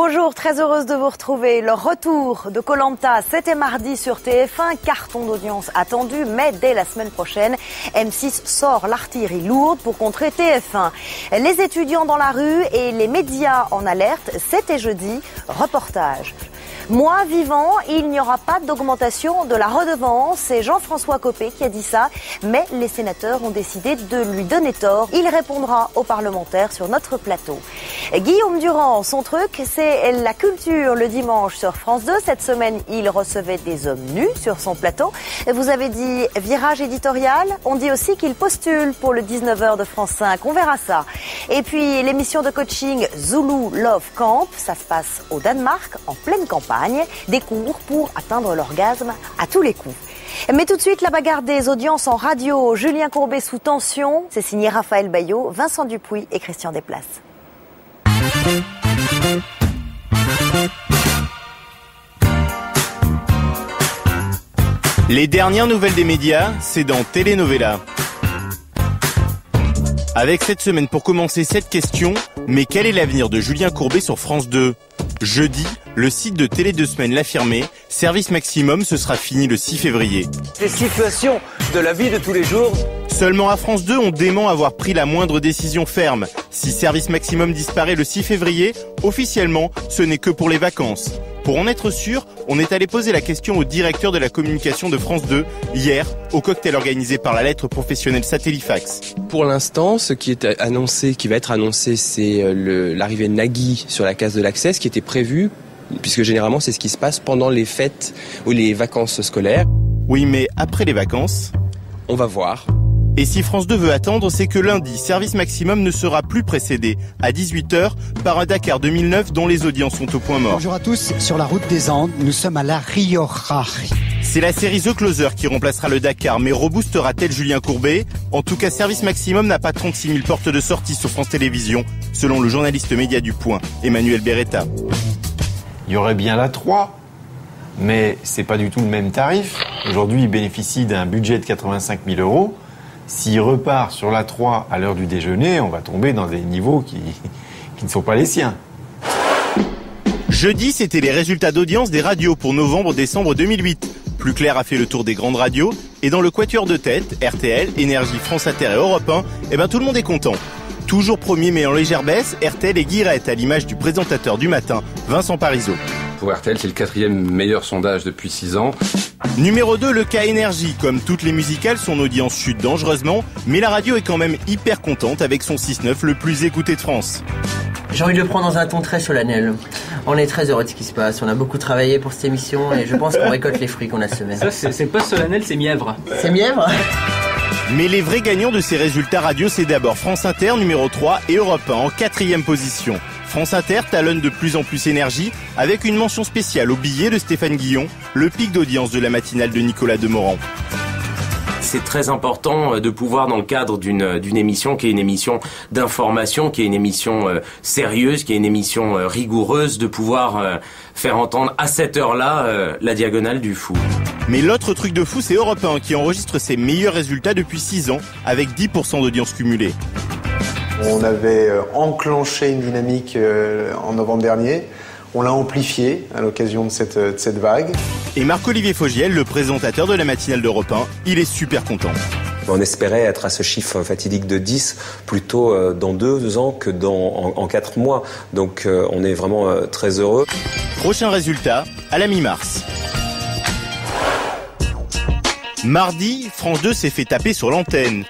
Bonjour, très heureuse de vous retrouver. Le retour de Koh-Lanta, c'était mardi sur TF1, carton d'audience attendu, mais dès la semaine prochaine, M6 sort l'artillerie lourde pour contrer TF1. Les étudiants dans la rue et les médias en alerte, c'était jeudi, reportage. Moi vivant, il n'y aura pas d'augmentation de la redevance. C'est Jean-François Copé qui a dit ça, mais les sénateurs ont décidé de lui donner tort. Il répondra aux parlementaires sur notre plateau. Guillaume Durand, son truc, c'est la culture le dimanche sur France 2. Cette semaine, il recevait des hommes nus sur son plateau. Vous avez dit virage éditorial. On dit aussi qu'il postule pour le 19h de France 5. On verra ça. Et puis, l'émission de coaching Zulu Love Camp, ça se passe au Danemark, en pleine campagne. Des cours pour atteindre l'orgasme à tous les coups. Mais tout de suite, la bagarre des audiences en radio. Julien Courbet sous tension. C'est signé Raphaël Baillot, Vincent Dupuis et Christian Desplaces. Les dernières nouvelles des médias, c'est dans Telenovela. Avec cette semaine pour commencer cette question, mais quel est l'avenir de Julien Courbet sur France 2 ? Jeudi, le site de Télé 2 Semaines l'affirmait, Service Maximum, ce sera fini le 6 février. Les situations de la vie de tous les jours. Seulement à France 2, on dément avoir pris la moindre décision ferme. Si Service Maximum disparaît le 6 février, officiellement, ce n'est que pour les vacances. Pour en être sûr, on est allé poser la question au directeur de la communication de France 2, hier, au cocktail organisé par la lettre professionnelle Satellifax. Pour l'instant, ce qui est annoncé, qui va être annoncé, c'est l'arrivée de Nagui sur la case de l'Access, qui était prévu, puisque généralement c'est ce qui se passe pendant les fêtes ou les vacances scolaires. Oui, mais après les vacances, on va voir. Et si France 2 veut attendre, c'est que lundi, Service Maximum ne sera plus précédé à 18h par un Dakar 2009 dont les audiences sont au point mort. Bonjour à tous, sur la route des Andes, nous sommes à la Rioja. C'est la série The Closer qui remplacera le Dakar, mais reboostera-t-elle Julien Courbet ? En tout cas, Service Maximum n'a pas 36 000 portes de sortie sur France Télévisions, selon le journaliste média du Point, Emmanuel Beretta. Il y aurait bien la 3, mais c'est pas du tout le même tarif. Aujourd'hui, il bénéficie d'un budget de 85 000 euros. S'il repart sur la 3 à l'heure du déjeuner, on va tomber dans des niveaux qui ne sont pas les siens. Jeudi, c'était les résultats d'audience des radios pour novembre-décembre 2008. Plus clair a fait le tour des grandes radios. Et dans le quatuor de tête, RTL, Énergie, France Inter et Europe 1, tout le monde est content. Toujours premier mais en légère baisse, RTL et Guirette à l'image du présentateur du matin, Vincent Parisot. Pour RTL, c'est le 4e meilleur sondage depuis 6 ans. Numéro 2, le cas Énergie. Comme toutes les musicales, son audience chute dangereusement, mais la radio est quand même hyper contente avec son 6-9 le plus écouté de France. J'ai envie de le prendre dans un ton très solennel. On est très heureux de ce qui se passe, on a beaucoup travaillé pour cette émission et je pense qu'on récolte les fruits qu'on a semés. Ça, c'est pas solennel, c'est mièvre. C'est mièvre ? Mais les vrais gagnants de ces résultats radio, c'est d'abord France Inter, numéro 3, et Europe 1 en 4e position. France Inter talonne de plus en plus Énergie, avec une mention spéciale au billet de Stéphane Guillon, le pic d'audience de la matinale de Nicolas Demorand. C'est très important de pouvoir, dans le cadre d'une émission qui est une émission d'information, qui est une émission sérieuse, qui est une émission rigoureuse, de pouvoir faire entendre à cette heure-là la diagonale du fou. Mais l'autre truc de fou, c'est Europe 1 qui enregistre ses meilleurs résultats depuis 6 ans, avec 10% d'audience cumulée. On avait enclenché une dynamique en novembre dernier. On l'a amplifié à l'occasion de cette vague. Et Marc-Olivier Fogiel, le présentateur de la matinale d'Europe 1, il est super content. On espérait être à ce chiffre fatidique de 10 plutôt dans 2 ans que en 4 mois. Donc on est vraiment très heureux. Prochain résultat, à la mi-mars. Mardi, France 2 s'est fait taper sur l'antenne.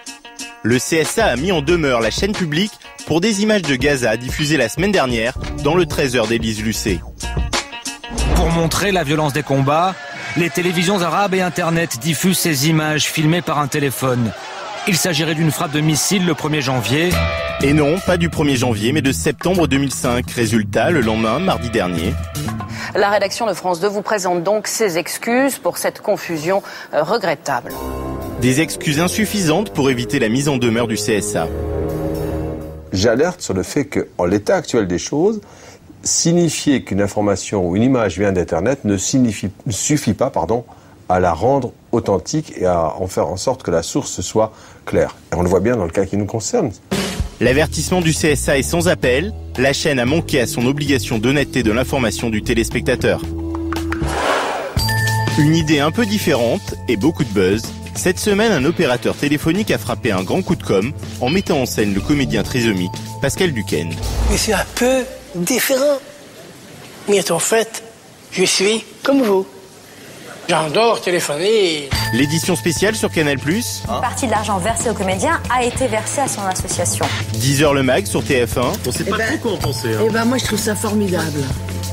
Le CSA a mis en demeure la chaîne publique pour des images de Gaza diffusées la semaine dernière dans le 13h d'Élise Lucet. Pour montrer la violence des combats, les télévisions arabes et Internet diffusent ces images filmées par un téléphone. Il s'agirait d'une frappe de missile le 1er janvier. Et non, pas du 1er janvier, mais de septembre 2005. Résultat, le lendemain, mardi dernier. La rédaction de France 2 vous présente donc ses excuses pour cette confusion regrettable. Des excuses insuffisantes pour éviter la mise en demeure du CSA. J'alerte sur le fait qu'en l'état actuel des choses, signifier qu'une information ou une image vient d'Internet ne suffit pas à la rendre authentique et à en faire en sorte que la source soit claire. Et on le voit bien dans le cas qui nous concerne. L'avertissement du CSA est sans appel. la chaîne a manqué à son obligation d'honnêteté de l'information du téléspectateur. Une idée un peu différente et beaucoup de buzz. Cette semaine, un opérateur téléphonique a frappé un grand coup de com' en mettant en scène le comédien trisomique Pascal Duquesne. Mais c'est un peu différent. Mais en fait, je suis comme vous. J'adore téléphoner. L'édition spéciale sur Canal+. Une partie de l'argent versé au comédien a été versé à son association. 10h le mag sur TF1. On sait pas trop quoi en penser. Moi je trouve ça formidable.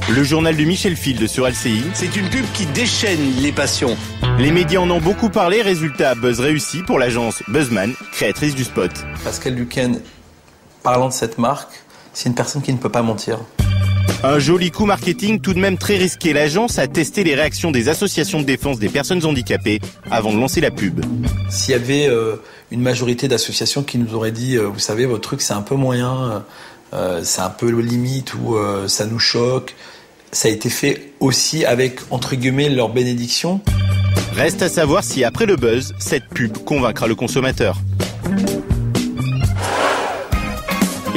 Le journal de Michel Field sur LCI. C'est une pub qui déchaîne les passions. Les médias en ont beaucoup parlé, résultat buzz réussi pour l'agence Buzzman, créatrice du spot. Pascal Duquesne, parlant de cette marque, c'est une personne qui ne peut pas mentir. Un joli coup marketing tout de même très risqué. L'agence a testé les réactions des associations de défense des personnes handicapées avant de lancer la pub. S'il y avait une majorité d'associations qui nous auraient dit vous savez, votre truc c'est un peu moyen, c'est un peu limite ou ça nous choque, ça a été fait aussi avec, entre guillemets, leur bénédiction. Reste à savoir si après le buzz, cette pub convaincra le consommateur.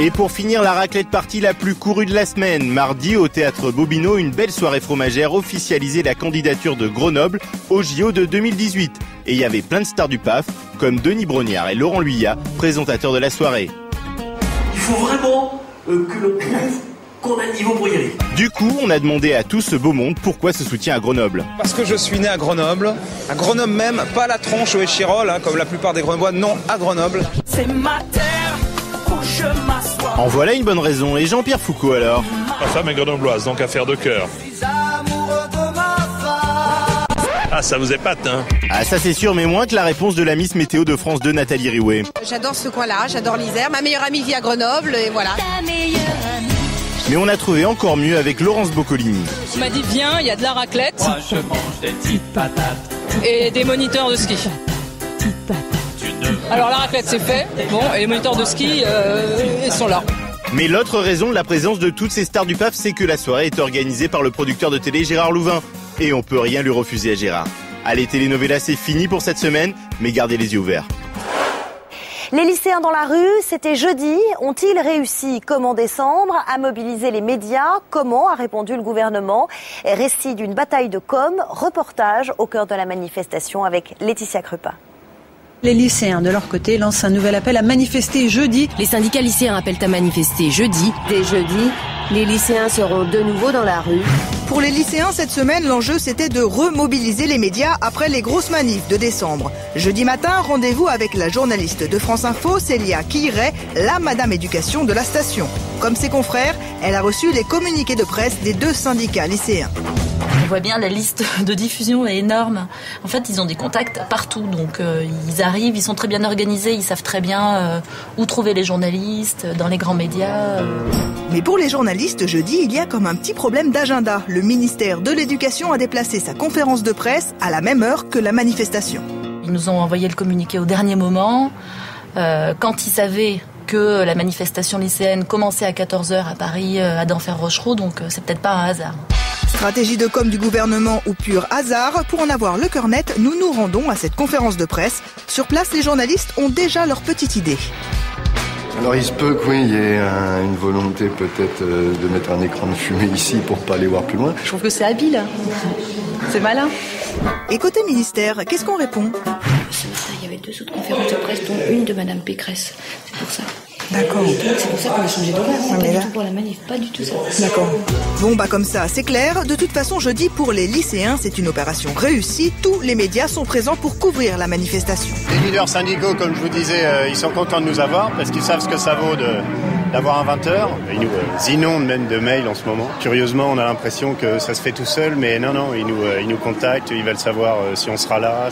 Et pour finir, la raclette partie la plus courue de la semaine. Mardi, au Théâtre Bobino, une belle soirée fromagère officialisait la candidature de Grenoble au JO de 2018. Et il y avait plein de stars du PAF, comme Denis Brognard et Laurent Luyat, présentateurs de la soirée. Il faut vraiment que l'on prouve qu'on a le niveau pour y aller. Du coup, on a demandé à tout ce beau monde pourquoi ce soutien à Grenoble. Parce que je suis né à Grenoble même, pas la tronche au Échirol, comme la plupart des Grenoblois, non, à Grenoble. C'est ma terre. En voilà une bonne raison. Et Jean-Pierre Foucault alors? Ma femme est grenobloise, donc affaire de cœur. Ah, ça vous épate, hein? Ah, ça c'est sûr, mais moins que la réponse de la Miss Météo de France 2, Nathalie Riouet. J'adore ce coin-là, j'adore l'Isère. Ma meilleure amie vit à Grenoble, et voilà. Mais on a trouvé encore mieux avec Laurence Boccolini. On m'a dit viens, il y a de la raclette. Moi je mange des petites patates. Et des moniteurs de ski. Alors la raclette c'est fait, bon, et les moniteurs de ski, ils sont là. Mais l'autre raison de la présence de toutes ces stars du PAF, c'est que la soirée est organisée par le producteur de télé Gérard Louvain. Et on peut rien lui refuser à Gérard. Allez, Télénovela, c'est fini pour cette semaine, mais gardez les yeux ouverts. Les lycéens dans la rue, c'était jeudi. Ont-ils réussi, comme en décembre, à mobiliser les médias? Comment a répondu le gouvernement? Récit d'une bataille de com', reportage au cœur de la manifestation avec Laetitia Krupa. Les lycéens, de leur côté, lancent un nouvel appel à manifester jeudi. Les syndicats lycéens appellent à manifester jeudi. Dès jeudi, les lycéens seront de nouveau dans la rue. Pour les lycéens, cette semaine, l'enjeu, c'était de remobiliser les médias après les grosses manifs de décembre. Jeudi matin, rendez-vous avec la journaliste de France Info, Célia Quilleret, la Madame Éducation de la station. Comme ses confrères, elle a reçu les communiqués de presse des deux syndicats lycéens. On voit bien, la liste de diffusion est énorme. En fait, ils ont des contacts partout. Donc, ils arrivent, ils sont très bien organisés, ils savent très bien où trouver les journalistes, dans les grands médias. Mais pour les journalistes, jeudi, il y a comme un petit problème d'agenda. Le ministère de l'Éducation a déplacé sa conférence de presse à la même heure que la manifestation. Ils nous ont envoyé le communiqué au dernier moment. Quand ils savaient que la manifestation lycéenne commençait à 14h à Paris, à Denfert-Rochereau, donc c'est peut-être pas un hasard. Stratégie de com' du gouvernement ou pur hasard? Pour en avoir le cœur net, nous nous rendons à cette conférence de presse. Sur place, les journalistes ont déjà leur petite idée. Alors il se peut qu'il y ait une volonté peut-être de mettre un écran de fumée ici pour pas aller voir plus loin. Je trouve que c'est habile. C'est malin. Et côté ministère, qu'est-ce qu'on répond? Ce matin, il y avait 2 autres conférences de presse, dont une de Madame Pécresse. C'est pour ça. D'accord. C'est pour ça qu'on a changé d'horaire. Pas du tout pour la manif, pas du tout ça. D'accord. Bon, comme ça, c'est clair. De toute façon, jeudi, pour les lycéens, c'est une opération réussie. Tous les médias sont présents pour couvrir la manifestation. Les leaders syndicaux, comme je vous disais, ils sont contents de nous avoir parce qu'ils savent ce que ça vaut d'avoir un 20h. Ils nous inondent même de mails en ce moment. Curieusement, on a l'impression que ça se fait tout seul, mais non, ils nous contactent, ils veulent savoir si on sera là,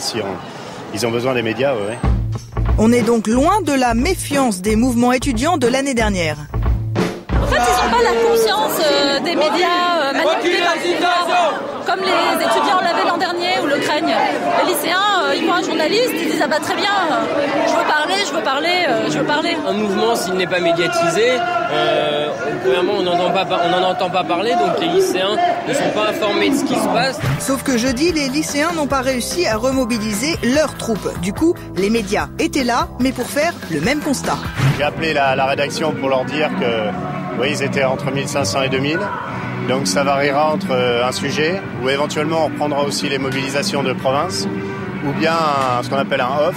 ils ont besoin des médias, ouais. On est donc loin de la méfiance des mouvements étudiants de l'année dernière. En fait, ils n'ont pas la conscience des médias manipulés par le pouvoir, comme les étudiants l'avaient l'an dernier ou le craignent. Les lycéens, ils voient un journaliste, ils disent « Ah bah très bien, je veux parler. » Un mouvement, s'il n'est pas médiatisé, premièrement, on n'en entend pas parler, donc les lycéens ne sont pas informés de ce qui se passe. Sauf que jeudi, les lycéens n'ont pas réussi à remobiliser leurs troupes. Du coup, les médias étaient là, mais pour faire le même constat. J'ai appelé la rédaction pour leur dire Oui, ils étaient entre 1500 et 2000. Donc ça variera entre un sujet, où éventuellement on reprendra aussi les mobilisations de province, ou bien ce qu'on appelle un off,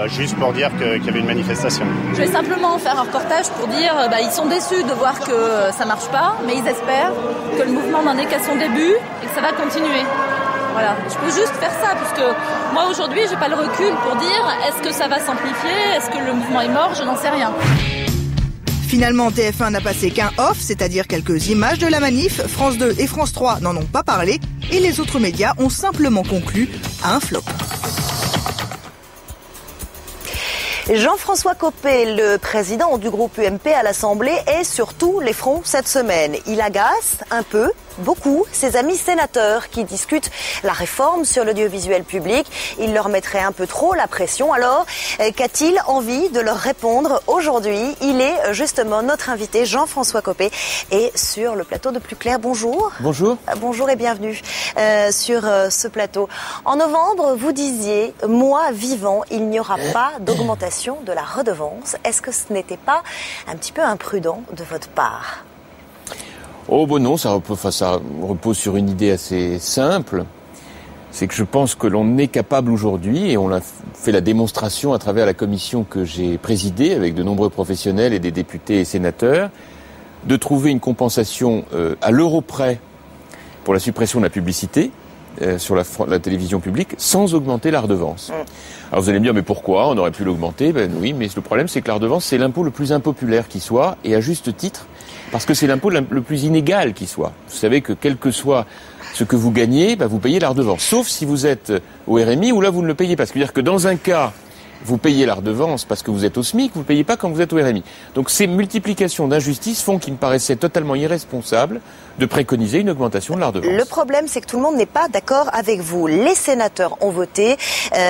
juste pour dire qu'il y avait une manifestation. Je vais simplement faire un reportage pour dire ils sont déçus de voir que ça marche pas, mais ils espèrent que le mouvement n'en est qu'à son début et que ça va continuer. Voilà, je peux juste faire ça, puisque moi aujourd'hui j'ai pas le recul pour dire est-ce que ça va s'amplifier, est-ce que le mouvement est mort, je n'en sais rien. Finalement, TF1 n'a passé qu'un off, c'est-à-dire quelques images de la manif. France 2 et France 3 n'en ont pas parlé et les autres médias ont simplement conclu à un flop. Jean-François Copé, le président du groupe UMP à l'Assemblée, est sur tous les fronts cette semaine. Il agace un peu, beaucoup, ses amis sénateurs qui discutent la réforme sur l'audiovisuel public. Il leur mettrait un peu trop la pression. Alors, qu'a-t-il envie de leur répondre aujourd'hui? Il est justement notre invité, Jean-François Copé, et sur le plateau de Plus Clair. Bonjour. Bonjour. Bonjour et bienvenue sur ce plateau. En novembre, vous disiez, moi vivant, il n'y aura pas d'augmentation de la redevance. Est-ce que ce n'était pas un petit peu imprudent de votre part? Oh bon non, ça repose sur une idée assez simple. C'est que je pense que l'on est capable aujourd'hui, et on a fait la démonstration à travers la commission que j'ai présidée avec de nombreux professionnels et des députés et sénateurs, de trouver une compensation à l'euro près pour la suppression de la publicité sur la télévision publique sans augmenter la redevance. Alors vous allez me dire, mais pourquoi? On aurait pu l'augmenter. Ben oui, mais le problème c'est que la redevance c'est l'impôt le plus impopulaire qui soit, et à juste titre, parce que c'est l'impôt le plus inégal qui soit. Vous savez que quel que soit ce que vous gagnez, vous payez la redevance. Sauf si vous êtes au RMI, où là vous ne le payez pas. C'est-à-dire que dans un cas, vous payez la redevance parce que vous êtes au SMIC, vous ne payez pas quand vous êtes au RMI. Donc ces multiplications d'injustices font qu'il me paraissait totalement irresponsable de préconiser une augmentation de la redevance. Le problème, c'est que tout le monde n'est pas d'accord avec vous. Les sénateurs ont voté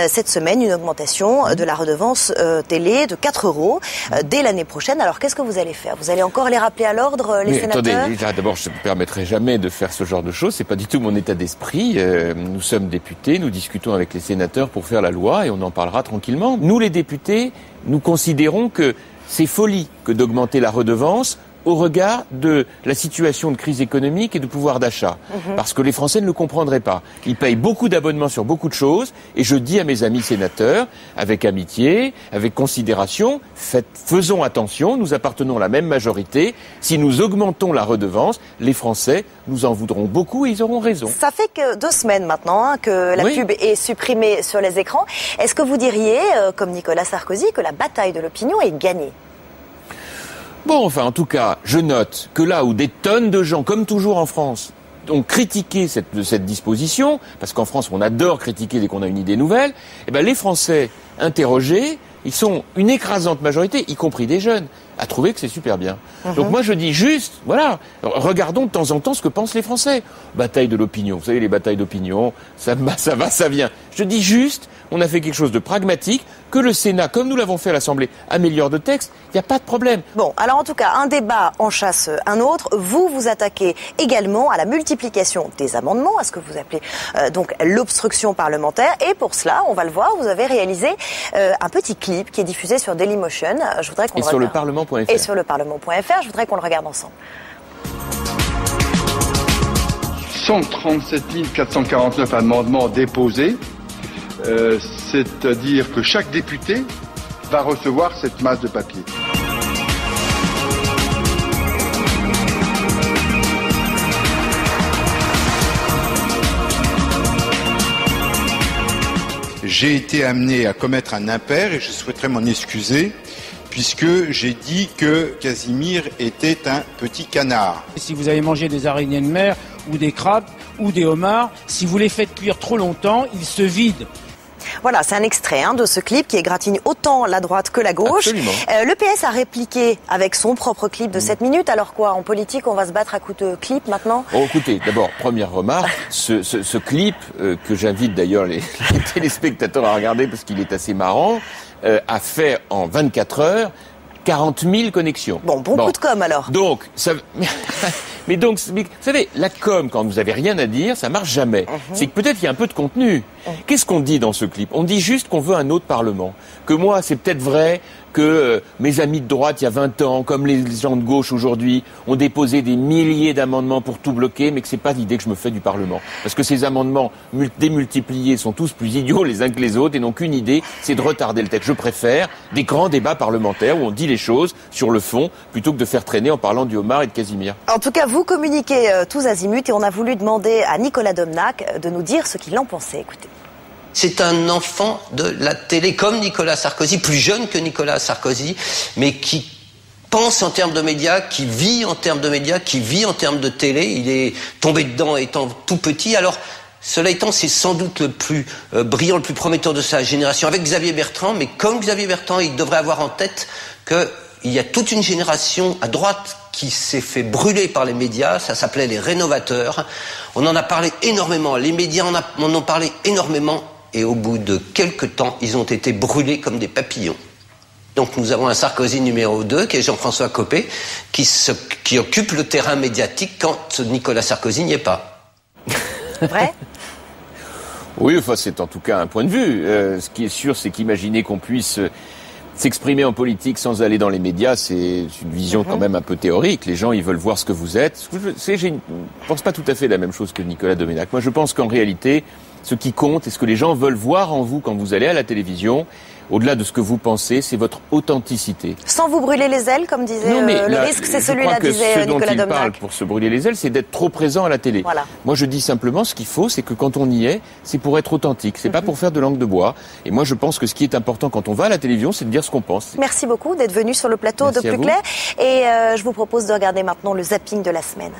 cette semaine une augmentation de la redevance télé de 4 € dès l'année prochaine. Alors qu'est-ce que vous allez faire? Vous allez encore les rappeler à l'ordre, les sénateurs? Attendez, d'abord, je ne me permettrai jamais de faire ce genre de choses. C'est pas du tout mon état d'esprit. Nous sommes députés, nous discutons avec les sénateurs pour faire la loi et on en parlera tranquillement. Nous, les députés, nous considérons que c'est folie que d'augmenter la redevance au regard de la situation de crise économique et de pouvoir d'achat. Parce que les Français ne le comprendraient pas. Ils payent beaucoup d'abonnements sur beaucoup de choses, et je dis à mes amis sénateurs, avec amitié, avec considération, faisons attention, nous appartenons à la même majorité. Si nous augmentons la redevance, les Français nous en voudront beaucoup et ils auront raison. Ça fait que 2 semaines maintenant que la pub est supprimée sur les écrans. Est-ce que vous diriez, comme Nicolas Sarkozy, que la bataille de l'opinion est gagnée? Bon, enfin, en tout cas, je note que là où des tonnes de gens, comme toujours en France, ont critiqué cette disposition, parce qu'en France, on adore critiquer dès qu'on a une idée nouvelle, les Français interrogés, ils sont une écrasante majorité, y compris des jeunes, à trouver que c'est super bien. Donc moi, je dis juste, voilà, regardons de temps en temps ce que pensent les Français. Bataille de l'opinion, vous savez, les batailles d'opinion, ça va, ça vient. Je dis juste, on a fait quelque chose de pragmatique, que le Sénat, comme nous l'avons fait à l'Assemblée, améliore le texte, il n'y a pas de problème. Bon, alors en tout cas, un débat en chasse un autre. Vous vous attaquez également à la multiplication des amendements, à ce que vous appelez donc l'obstruction parlementaire. Et pour cela, on va le voir, vous avez réalisé un petit clip qui est diffusé sur Dailymotion. Je voudrais qu'on sur le Parlement.fr. Et sur le Parlement.fr. Je voudrais qu'on le regarde ensemble. 137 449 amendements déposés. C'est-à-dire que chaque député va recevoir cette masse de papier. J'ai été amené à commettre un impair et je souhaiterais m'en excuser puisque j'ai dit que Casimir était un petit canard. Si vous avez mangé des araignées de mer ou des crabes ou des homards, si vous les faites cuire trop longtemps, ils se vident. Voilà, c'est un extrait de ce clip qui égratigne autant la droite que la gauche. Le PS a répliqué avec son propre clip de 7 minutes. Alors quoi, en politique, on va se battre à coups de clip maintenant? Oh, écoutez, d'abord, première remarque, ce clip, que j'invite d'ailleurs les téléspectateurs à regarder parce qu'il est assez marrant, a fait en 24 heures 40 000 connexions. Bon coup de com' alors. Donc, ça... mais vous savez, la com, quand vous avez rien à dire, ça marche jamais. C'est que peut-être il y a un peu de contenu. Qu'est-ce qu'on dit dans ce clip? On dit juste qu'on veut un autre Parlement. Que moi, c'est peut-être vrai que mes amis de droite, il y a 20 ans, comme les gens de gauche aujourd'hui, ont déposé des milliers d'amendements pour tout bloquer, mais que c'est pas l'idée que je me fais du Parlement. Parce que ces amendements démultipliés sont tous plus idiots les uns que les autres et n'ont qu'une idée, c'est de retarder le texte. Je préfère des grands débats parlementaires où on dit les choses sur le fond, plutôt que de faire traîner en parlant du homard et de Casimir. En tout cas, vous communiquez tous azimuts et on a voulu demander à Nicolas Domnac de nous dire ce qu'il en pensait. Écoutez. C'est un enfant de la télé, comme Nicolas Sarkozy, plus jeune que Nicolas Sarkozy, mais qui pense en termes de médias, qui vit en termes de médias, qui vit en termes de télé. Il est tombé dedans étant tout petit. Alors, cela étant, c'est sans doute le plus brillant, le plus prometteur de sa génération, avec Xavier Bertrand. Mais comme Xavier Bertrand, il devrait avoir en tête qu'il y a toute une génération à droite qui s'est fait brûler par les médias. Ça s'appelait les rénovateurs. On en a parlé énormément. Les médias en ont parlé énormément. Et au bout de quelques temps, ils ont été brûlés comme des papillons. Donc nous avons un Sarkozy numéro 2, qui est Jean-François Copé, qui occupe le terrain médiatique quand Nicolas Sarkozy n'y est pas. Vrai ? Oui, enfin c'est en tout cas un point de vue. Ce qui est sûr, c'est qu'imaginer qu'on puisse s'exprimer en politique sans aller dans les médias, c'est une vision quand même un peu théorique. Les gens, ils veulent voir ce que vous êtes. Je ne pense pas tout à fait la même chose que Nicolas Domnac. Moi, je pense qu'en réalité, ce qui compte et ce que les gens veulent voir en vous quand vous allez à la télévision, au-delà de ce que vous pensez, c'est votre authenticité. Sans vous brûler les ailes, comme disait le risque, c'est celui-là, disait Nicolas Domnac. Ce dont il parle pour se brûler les ailes, c'est d'être trop présent à la télé. Voilà. Moi, je dis simplement, ce qu'il faut, c'est que quand on y est, c'est pour être authentique. C'est pas pour faire de langue de bois. Et moi, je pense que ce qui est important quand on va à la télévision, c'est de dire ce qu'on pense. Merci beaucoup d'être venu sur le plateau de Plus Clair. Et je vous propose de regarder maintenant le zapping de la semaine.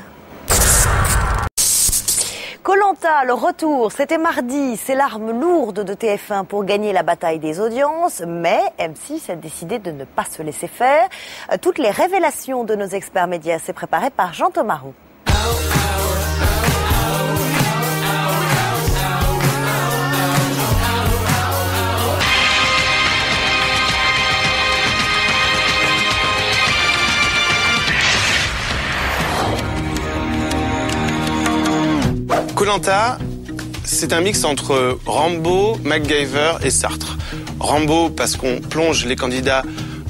Koh-Lanta, le retour, c'était mardi, c'est l'arme lourde de TF1 pour gagner la bataille des audiences, mais M6 a décidé de ne pas se laisser faire. Toutes les révélations de nos experts médias, c'est préparé par Jean-Thomas Roux. Koh-Lanta, c'est un mix entre Rambo, MacGyver et Sartre. Rambo parce qu'on plonge les candidats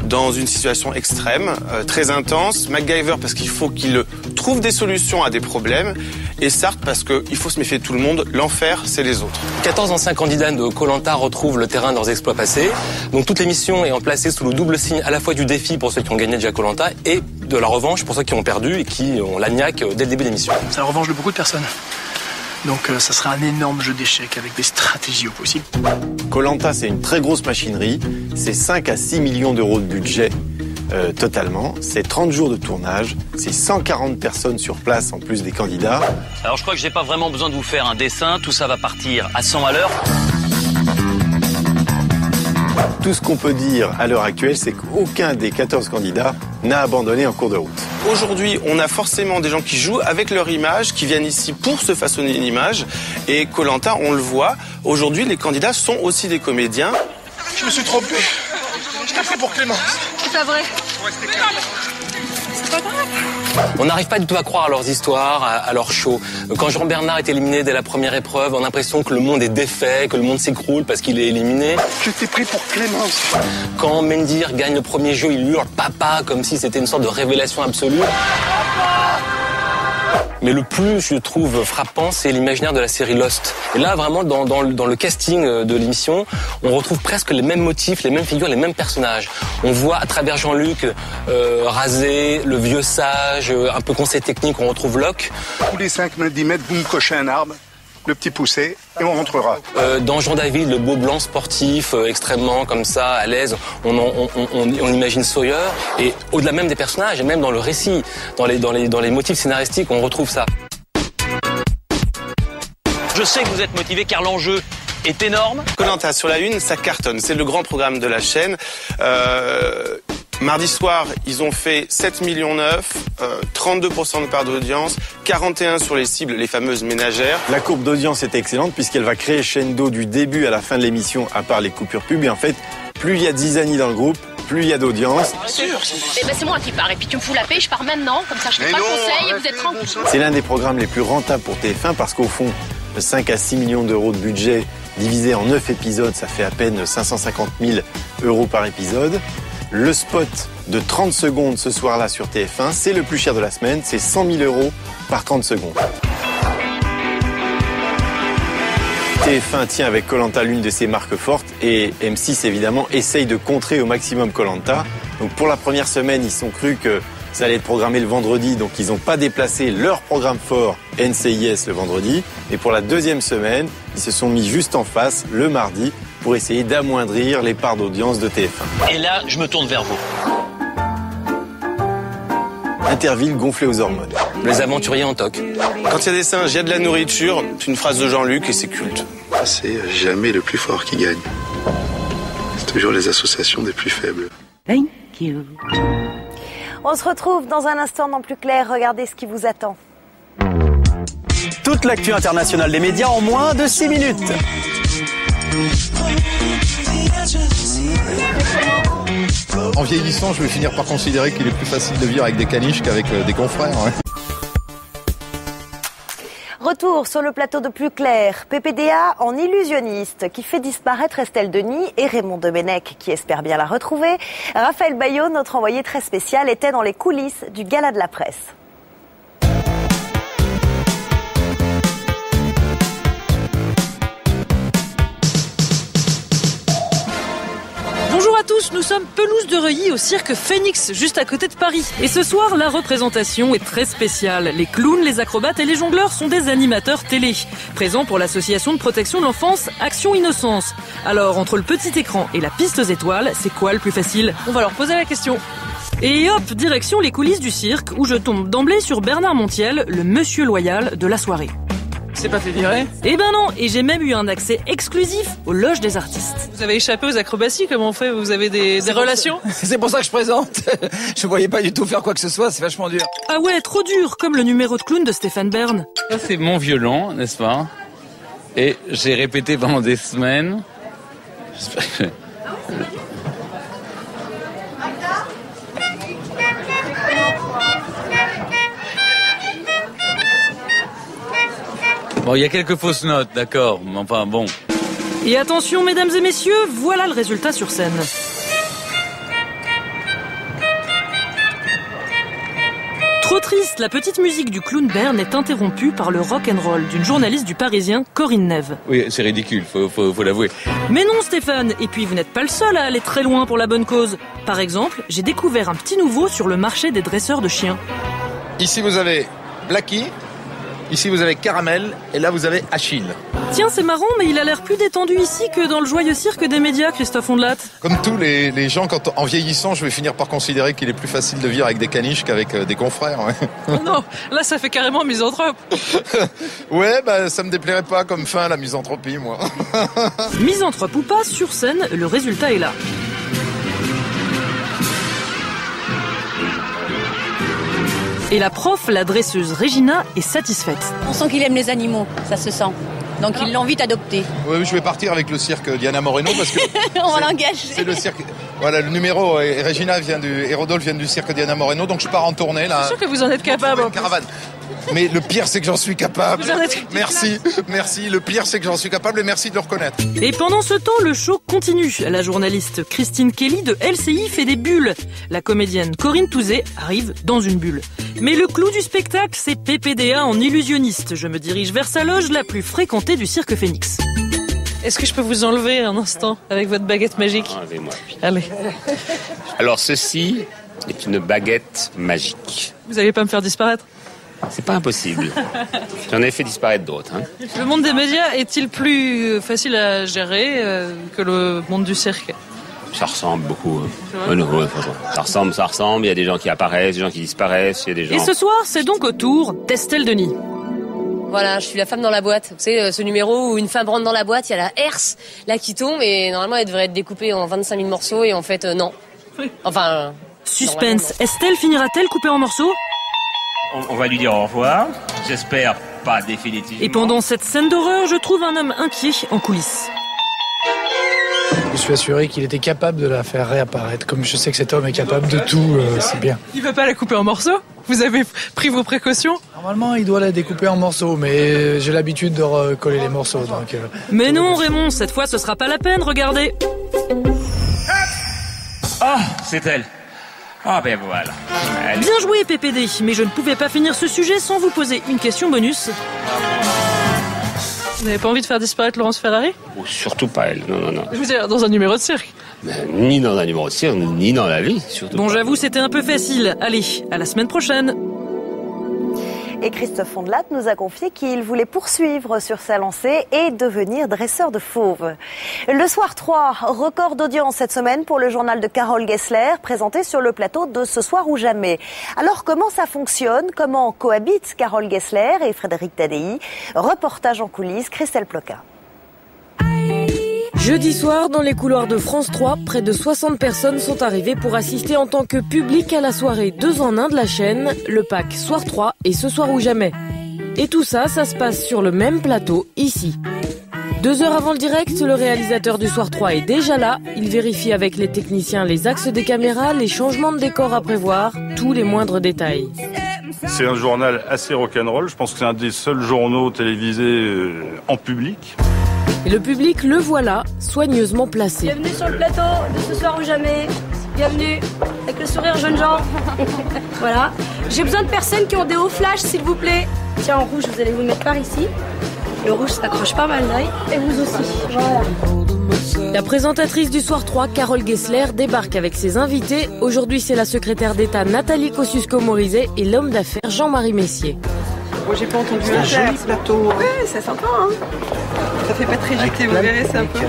dans une situation extrême, très intense. MacGyver parce qu'il faut qu'il trouve des solutions à des problèmes. Et Sartre parce qu'il faut se méfier de tout le monde. L'enfer, c'est les autres. 14 anciens candidats de Koh-Lanta retrouvent le terrain de leurs exploits passés. Donc toute l'émission est placée sous le double signe à la fois du défi pour ceux qui ont gagné déjà Koh-Lanta et de la revanche pour ceux qui ont perdu et qui ont la niaque dès le début de l'émission. C'est la revanche de beaucoup de personnes. Donc ça sera un énorme jeu d'échecs avec des stratégies au possible. Koh-Lanta, c'est une très grosse machinerie. C'est 5 à 6 millions d'euros de budget totalement. C'est 30 jours de tournage. C'est 140 personnes sur place en plus des candidats. Alors je crois que j'ai pas vraiment besoin de vous faire un dessin. Tout ça va partir à 100 à l'heure. Tout ce qu'on peut dire à l'heure actuelle, c'est qu'aucun des 14 candidats n'a abandonné en cours de route. Aujourd'hui, on a forcément des gens qui jouent avec leur image, qui viennent ici pour se façonner une image. Et Koh-Lanta, on le voit, aujourd'hui, les candidats sont aussi des comédiens. Je me suis trompé. Je t'ai pris pour Clémence. C'est pas vrai. C'est pas grave. On n'arrive pas du tout à croire à leurs histoires, à leurs shows. Quand Jean Bernard est éliminé dès la première épreuve, on a l'impression que le monde est défait, que le monde s'écroule parce qu'il est éliminé. Je t'ai pris pour Clémence. Quand Mendir gagne le premier jeu, il hurle papa comme si c'était une sorte de révélation absolue. Mais le plus, je trouve, frappant, c'est l'imaginaire de la série Lost. Et là, vraiment, dans le casting de l'émission, on retrouve presque les mêmes motifs, les mêmes figures, les mêmes personnages. On voit à travers Jean-Luc rasé, le vieux sage, un peu conseil technique, on retrouve Locke. Tous les 5-10 mètres, vous me cochez un arbre, le petit poussé, et on rentrera. Dans Jean David, le beau blanc sportif, extrêmement comme ça, à l'aise, on imagine Sawyer. Et au-delà même des personnages, et même dans le récit, dans les motifs scénaristiques, on retrouve ça. Je sais que vous êtes motivé car l'enjeu est énorme. Koh-Lanta sur la une, ça cartonne. C'est le grand programme de la chaîne. Mardi soir, ils ont fait 7,9 millions, 32% de part d'audience, 41 sur les cibles, les fameuses ménagères. La courbe d'audience est excellente puisqu'elle va crescendo du début à la fin de l'émission, à part les coupures pub. Et en fait, plus il y a de zizanie dans le groupe, plus il y a d'audience. Eh ben c'est moi qui pars et puis tu me fous la paix, je pars maintenant, comme ça je fais pas le conseil et vous êtes tranquille. C'est l'un des programmes les plus rentables pour TF1 parce qu'au fond, 5 à 6 millions d'euros de budget divisé en 9 épisodes, ça fait à peine 550 000 euros par épisode. Le spot de 30 secondes ce soir-là sur TF1, c'est le plus cher de la semaine, c'est 100 000 € par 30 secondes. TF1 tient avec Koh-Lanta l'une de ses marques fortes et M6 évidemment essaye de contrer au maximum Koh-Lanta. Donc pour la première semaine, ils ont cru que ça allait être programmé le vendredi, donc ils n'ont pas déplacé leur programme fort NCIS le vendredi. Et pour la deuxième semaine, ils se sont mis juste en face le mardi pour essayer d'amoindrir les parts d'audience de TF1. Et là, je me tourne vers vous. Interville gonflé aux hormones. Les aventuriers en toc. Quand il y a des singes, il y a de la nourriture. C'est une phrase de Jean-Luc et c'est culte. C'est jamais le plus fort qui gagne. C'est toujours les associations des plus faibles. Thank you. On se retrouve dans un instant dans Plus Clair. Regardez ce qui vous attend. Toute l'actu internationale des médias en moins de 6 minutes. En vieillissant, je vais finir par considérer qu'il est plus facile de vivre avec des caniches qu'avec des confrères. Ouais. Retour sur le plateau de Plus Clair. PPDA en illusionniste qui fait disparaître Estelle Denis et Raymond Domenech qui espère bien la retrouver. Raphaël Bayot, notre envoyé très spécial, était dans les coulisses du Gala de la Presse. Bonjour à tous, nous sommes pelouse de Reuilly au cirque Phoenix, juste à côté de Paris. Et ce soir, la représentation est très spéciale. Les clowns, les acrobates et les jongleurs sont des animateurs télé, présents pour l'association de protection de l'enfance Action Innocence. Alors, entre le petit écran et la piste aux étoiles, c'est quoi le plus facile? On va leur poser la question. Et hop, direction les coulisses du cirque, où je tombe d'emblée sur Bernard Montiel, le monsieur loyal de la soirée. C'est pas fait virer? Eh ben non, et j'ai même eu un accès exclusif aux loges des artistes. Vous avez échappé aux acrobaties, comment on fait? Vous avez des relations? C'est pour ça que je présente. Je voyais pas du tout faire quoi que ce soit, c'est vachement dur. Ah ouais, trop dur, comme le numéro de clown de Stéphane Bern. Ça c'est mon violon, n'est-ce pas? Et j'ai répété pendant des semaines. Bon, il y a quelques fausses notes, d'accord, mais enfin bon. Et attention, mesdames et messieurs, voilà le résultat sur scène. Trop triste, la petite musique du clown Bern est interrompue par le rock'n'roll d'une journaliste du Parisien, Corinne Neve. Oui, c'est ridicule, faut l'avouer. Mais non, Stéphane, et puis vous n'êtes pas le seul à aller très loin pour la bonne cause. Par exemple, j'ai découvert un petit nouveau sur le marché des dresseurs de chiens. Ici vous avez Blackie. Ici, vous avez Caramel, et là, vous avez Achille. Tiens, c'est marrant, mais il a l'air plus détendu ici que dans le joyeux cirque des médias, Christophe Ondelat. Comme tous les gens, en vieillissant, je vais finir par considérer qu'il est plus facile de vivre avec des caniches qu'avec des confrères. Ouais. Oh non, là, ça fait carrément misanthrope. Ouais, ça me déplairait pas comme fin, la misanthropie, moi. Misanthrope ou pas, sur scène, le résultat est là. Et la prof, la dresseuse Régina, est satisfaite. On sent qu'il aime les animaux, ça se sent. Donc il l'invite à adopter. Oui, je vais partir avec le cirque Diana Moreno parce que on va l'engager. C'est le cirque. Voilà, le numéro et Régina et Rodolphe viennent du cirque Diana Moreno, donc je pars en tournée là. Je suis sûr que vous en êtes capable. Une caravane. Mais le pire, c'est que j'en suis capable. Merci. Le pire, c'est que j'en suis capable et merci de le reconnaître. Et pendant ce temps, le show continue. La journaliste Christine Kelly de LCI fait des bulles. La comédienne Corinne Touzé arrive dans une bulle. Mais le clou du spectacle, c'est PPDA en illusionniste. Je me dirige vers sa loge la plus fréquentée du cirque Phoenix. Est-ce que je peux vous enlever un instant avec votre baguette magique? Enlevez-moi. Allez. Alors ceci est une baguette magique. Vous allez pas me faire disparaître? C'est pas impossible. J'en ai fait disparaître d'autres. Hein. Le monde des médias est-il plus facile à gérer que le monde du cirque? Ça ressemble beaucoup. Ça ressemble. Il y a des gens qui apparaissent, des gens qui disparaissent. Il y a des gens... Et ce soir, c'est donc au tour d'Estelle Denis. Voilà, je suis la femme dans la boîte. Vous savez, ce numéro où une femme rentre dans la boîte, il y a la herse là qui tombe et normalement elle devrait être découpée en 25 000 morceaux et en fait non. Enfin... Suspense. Estelle finira-t-elle coupée en morceaux? On va lui dire au revoir. J'espère pas définitivement. Et pendant cette scène d'horreur, je trouve un homme inquiet en coulisses. Je me suis assuré qu'il était capable de la faire réapparaître. Comme je sais que cet homme est capable de tout, c'est bien. Il veut pas la couper en morceaux? Vous avez pris vos précautions? Normalement, il doit la découper en morceaux, mais j'ai l'habitude de recoller les morceaux. Donc, mais non, Raymond, cette fois, ce sera pas la peine, regardez. Ah, c'est elle. Ah ben voilà. Bien joué PPD, mais je ne pouvais pas finir ce sujet sans vous poser une question bonus. Vous n'avez pas envie de faire disparaître Laurence Ferrari? Oh, surtout pas elle, non. Je veux dire, dans un numéro de cirque. Mais ni dans un numéro de cirque, ni dans la vie, surtout. Bon, j'avoue, c'était un peu facile. Allez, à la semaine prochaine. Et Christophe Fondelat nous a confié qu'il voulait poursuivre sur sa lancée et devenir dresseur de fauves. Le soir 3, record d'audience cette semaine pour le journal de Carole Gessler, présenté sur le plateau de Ce soir ou jamais. Alors comment ça fonctionne? Comment cohabitent Carole Gessler et Frédéric Tadei? Reportage en coulisses, Christelle Ploquin. Jeudi soir, dans les couloirs de France 3, près de 60 personnes sont arrivées pour assister en tant que public à la soirée 2 en 1 de la chaîne, le pack Soir 3 et Ce soir ou jamais. Et tout ça, ça se passe sur le même plateau, ici. 2 heures avant le direct, le réalisateur du Soir 3 est déjà là. Il vérifie avec les techniciens les axes des caméras, les changements de décor à prévoir, tous les moindres détails. C'est un journal assez rock'n'roll. Je pense que c'est un des seuls journaux télévisés en public. Et le public, le voilà, soigneusement placé. Bienvenue sur le plateau de Ce soir ou jamais. Bienvenue, avec le sourire jeune gens. Voilà. J'ai besoin de personnes qui ont des hauts flashs, s'il vous plaît. Tiens, en rouge, vous allez vous mettre par ici. Le rouge s'accroche pas mal d'œil. Et vous aussi. Voilà. La présentatrice du Soir 3, Carole Gessler, débarque avec ses invités. Aujourd'hui, c'est la secrétaire d'État Nathalie Kosciusko-Morizet et l'homme d'affaires Jean-Marie Messier. Moi, j'ai pas entendu un joli plateau. Ouais, c'est sympa, hein. Ça fait pas très JT, vous verrez, c'est un peu...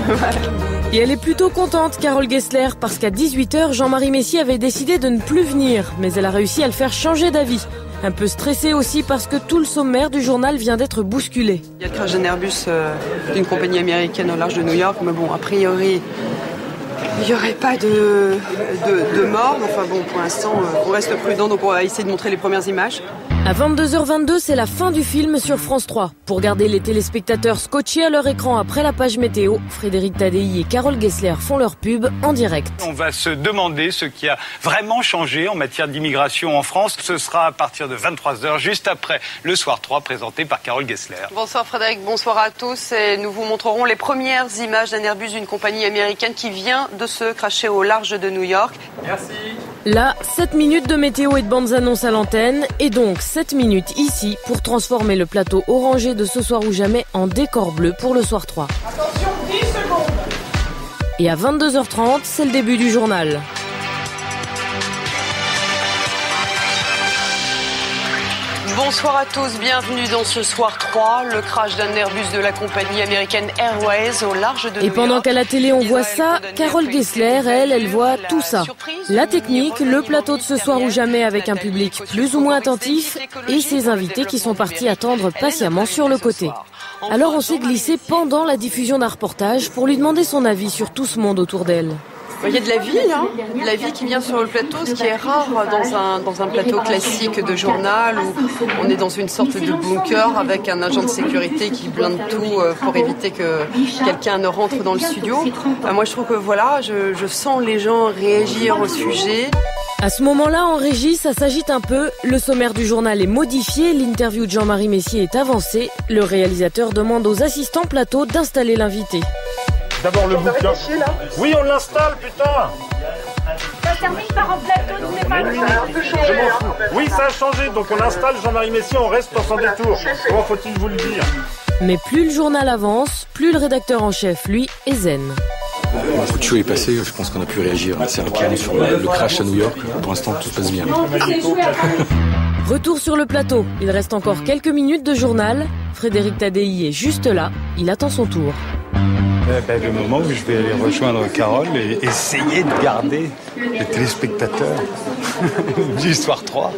Et elle est plutôt contente, Carole Gessler, parce qu'à 18h, Jean-Marie Messier avait décidé de ne plus venir. Mais elle a réussi à le faire changer d'avis. Un peu stressée aussi parce que tout le sommaire du journal vient d'être bousculé. Il y a le crash d'un Airbus d'une compagnie américaine au large de New York, mais bon, a priori, il n'y aurait pas de mort. Enfin bon, pour l'instant, on reste prudent, donc on va essayer de montrer les premières images. À 22h22, c'est la fin du film sur France 3. Pour garder les téléspectateurs scotchés à leur écran après la page météo, Frédéric Tadei et Carole Gessler font leur pub en direct. On va se demander ce qui a vraiment changé en matière d'immigration en France. Ce sera à partir de 23h, juste après le Soir 3, présenté par Carole Gessler. Bonsoir Frédéric, bonsoir à tous. Et nous vous montrerons les premières images d'un Airbus d'une compagnie américaine qui vient de se crasher au large de New York. Merci. Là, 7 minutes de météo et de bandes annonces à l'antenne, et donc 7 minutes ici pour transformer le plateau orangé de Ce soir ou jamais en décor bleu pour le Soir 3. Attention, 10 secondes. Et à 22h30, c'est le début du journal. Bonsoir à tous, bienvenue dans Ce Soir 3, le crash d'un Airbus de la compagnie américaine Airways au large de New York. Et pendant qu'à la télé on voit ça, Carole Gessler, elle voit tout ça. La technique, le plateau de Ce soir ou jamais avec un public plus ou moins attentif et ses invités qui sont partis attendre patiemment sur le côté. Alors on s'est glissé pendant la diffusion d'un reportage pour lui demander son avis sur tout ce monde autour d'elle. Il y a de la vie, hein, de la vie qui vient sur le plateau, ce qui est rare dans un plateau classique de journal où on est dans une sorte de bunker avec un agent de sécurité qui blinde tout pour éviter que quelqu'un ne rentre dans le studio. Moi, je trouve que voilà, je sens les gens réagir au sujet. À ce moment-là, en régie, ça s'agite un peu. Le sommaire du journal est modifié, l'interview de Jean-Marie Messier est avancée. Le réalisateur demande aux assistants plateau d'installer l'invité. D'abord le bouquin. Oui, on l'installe, putain. Ça termine par un plateau, tu n'es pas Je m'en fous. Oui, ça a changé, donc on installe Jean-Marie Messier, on reste sans détour. Comment faut-il vous le dire? Mais plus le journal avance, plus le rédacteur en chef, lui, est zen. Un coup de chaud est passé, je pense qu'on a pu réagir assez rapidement sur le crash à New York. Pour l'instant, tout se passe bien. Retour sur le plateau. Il reste encore quelques minutes de journal. Frédéric Tadei est juste là. Il attend son tour. Le moment où je vais aller rejoindre Carole et essayer de garder les téléspectateurs du Soir 3.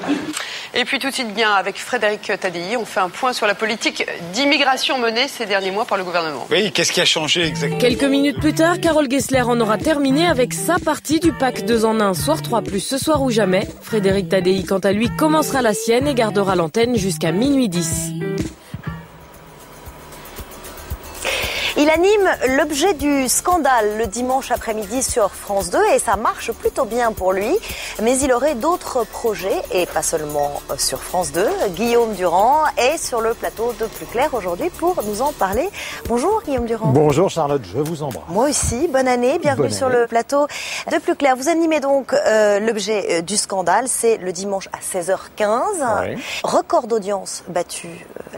Et puis tout de suite bien avec Frédéric Tadei, on fait un point sur la politique d'immigration menée ces derniers mois par le gouvernement. Oui, qu'est-ce qui a changé exactement? Quelques minutes plus tard, Carole Gessler en aura terminé avec sa partie du pack 2 en 1 Soir 3 plus Ce soir ou jamais. Frédéric Tadei, quant à lui, commencera la sienne et gardera l'antenne jusqu'à minuit 10. Il anime l'objet du scandale le dimanche après-midi sur France 2 et ça marche plutôt bien pour lui. Mais il aurait d'autres projets et pas seulement sur France 2. Guillaume Durand est sur le plateau de Plus Clair aujourd'hui pour nous en parler. Bonjour Guillaume Durand. Bonjour Charlotte, je vous embrasse. Moi aussi, bonne année, bienvenue sur le plateau de Plus Clair. Vous animez donc l'objet du scandale, c'est le dimanche à 16h15. Oui. Record d'audience battu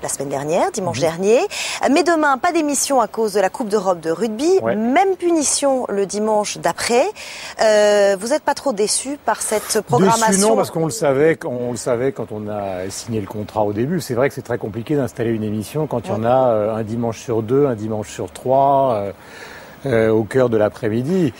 la semaine dernière, dimanche dernier. Mais demain, pas d'émission à cause de la Coupe d'Europe de rugby. Ouais. Même punition le dimanche d'après. Vous n'êtes pas trop déçu par cette programmation? Déçu, non, parce qu'on le savait quand on a signé le contrat au début. C'est vrai que c'est très compliqué d'installer une émission quand il y en a un dimanche sur 2, un dimanche sur 3, au cœur de l'après-midi.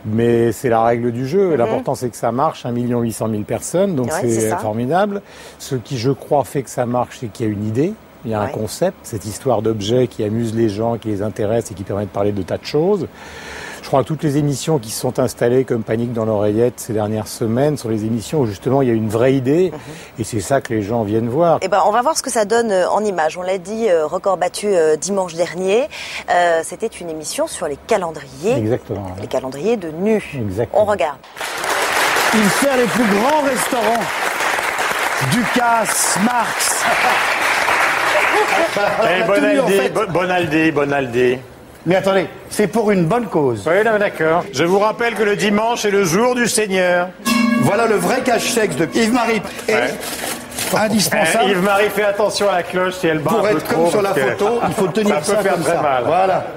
Mais c'est la règle du jeu. L'important, c'est que ça marche, 1 800 000 personnes, donc c'est formidable. Ce qui, je crois, fait que ça marche, c'est qu'il y a une idée. Il y a un concept, cette histoire d'objet qui amuse les gens, qui les intéresse et qui permet de parler de tas de choses. Je crois que toutes les émissions qui se sont installées comme Panique dans l'oreillette ces dernières semaines sont les émissions où justement il y a une vraie idée et c'est ça que les gens viennent voir. Eh ben, on va voir ce que ça donne en images. On l'a dit, record battu dimanche dernier. C'était une émission sur les calendriers. Exactement. Les calendriers de nu. Exactement. On regarde. Il sert les plus grands restaurants. Ducasse, Marx. Bonaldé. Mais attendez, c'est pour une bonne cause. Oui, d'accord. Je vous rappelle que le dimanche est le jour du Seigneur. Voilà le vrai cache-sexe de Yves-Marie. Indispensable. Yves-Marie, fais attention à la cloche si elle bat pour un peu être comme sur la photo, il faut tenir ça peut faire comme très ça. mal. Voilà.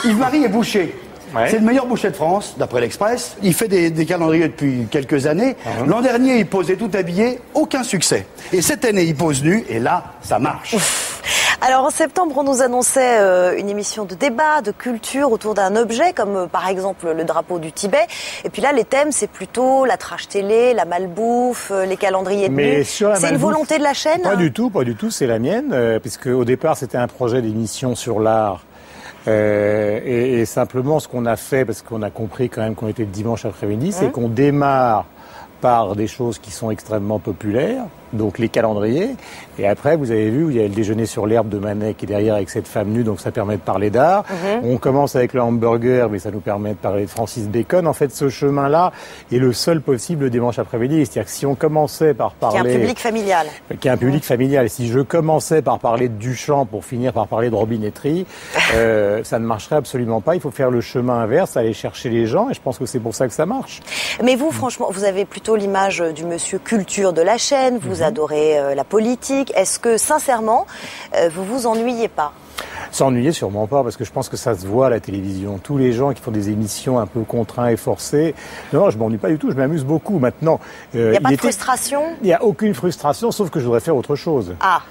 Yves-Marie est boucher. Ouais. C'est le meilleur boucher de France, d'après l'Express. Il fait des calendriers depuis quelques années. L'an dernier, il posait tout habillé, aucun succès. Et cette année, il pose nu, et là, ça marche. Alors en septembre, on nous annonçait une émission de débat, de culture autour d'un objet, comme par exemple le drapeau du Tibet. Et puis là, les thèmes, c'est plutôt la trash télé, la malbouffe, les calendriers de nu. C'est une volonté de la chaîne? Pas du tout, c'est la mienne, puisque au départ, c'était un projet d'émission sur l'art. Et simplement, ce qu'on a fait, parce qu'on a compris quand même qu'on était le dimanche après-midi, c'est qu'on démarre par des choses qui sont extrêmement populaires, donc les calendriers. Et après, vous avez vu, il y a le déjeuner sur l'herbe de Manet qui est derrière avec cette femme nue, donc ça permet de parler d'art. On commence avec le hamburger, mais ça nous permet de parler de Francis Bacon. En fait, ce chemin-là est le seul possible le dimanche après-midi. C'est-à-dire que si on commençait par parler... Qui est un public familial. Qui est un public familial. Si je commençais par parler de Duchamp pour finir par parler de robinetterie, ça ne marcherait absolument pas. Il faut faire le chemin inverse, aller chercher les gens, et je pense que c'est pour ça que ça marche. Mais vous, franchement, vous avez plutôt l'image du monsieur culture de la chaîne, vous adorez la politique. Est-ce que, sincèrement, vous vous ennuyez pas? S'ennuyer, sûrement pas, parce que je pense que ça se voit à la télévision. Tous les gens qui font des émissions un peu contraints et forcés, non, je m'ennuie pas du tout, je m'amuse beaucoup. Maintenant, il n'y a pas de frustration? Il n'y a aucune frustration, sauf que je voudrais faire autre chose. Ah.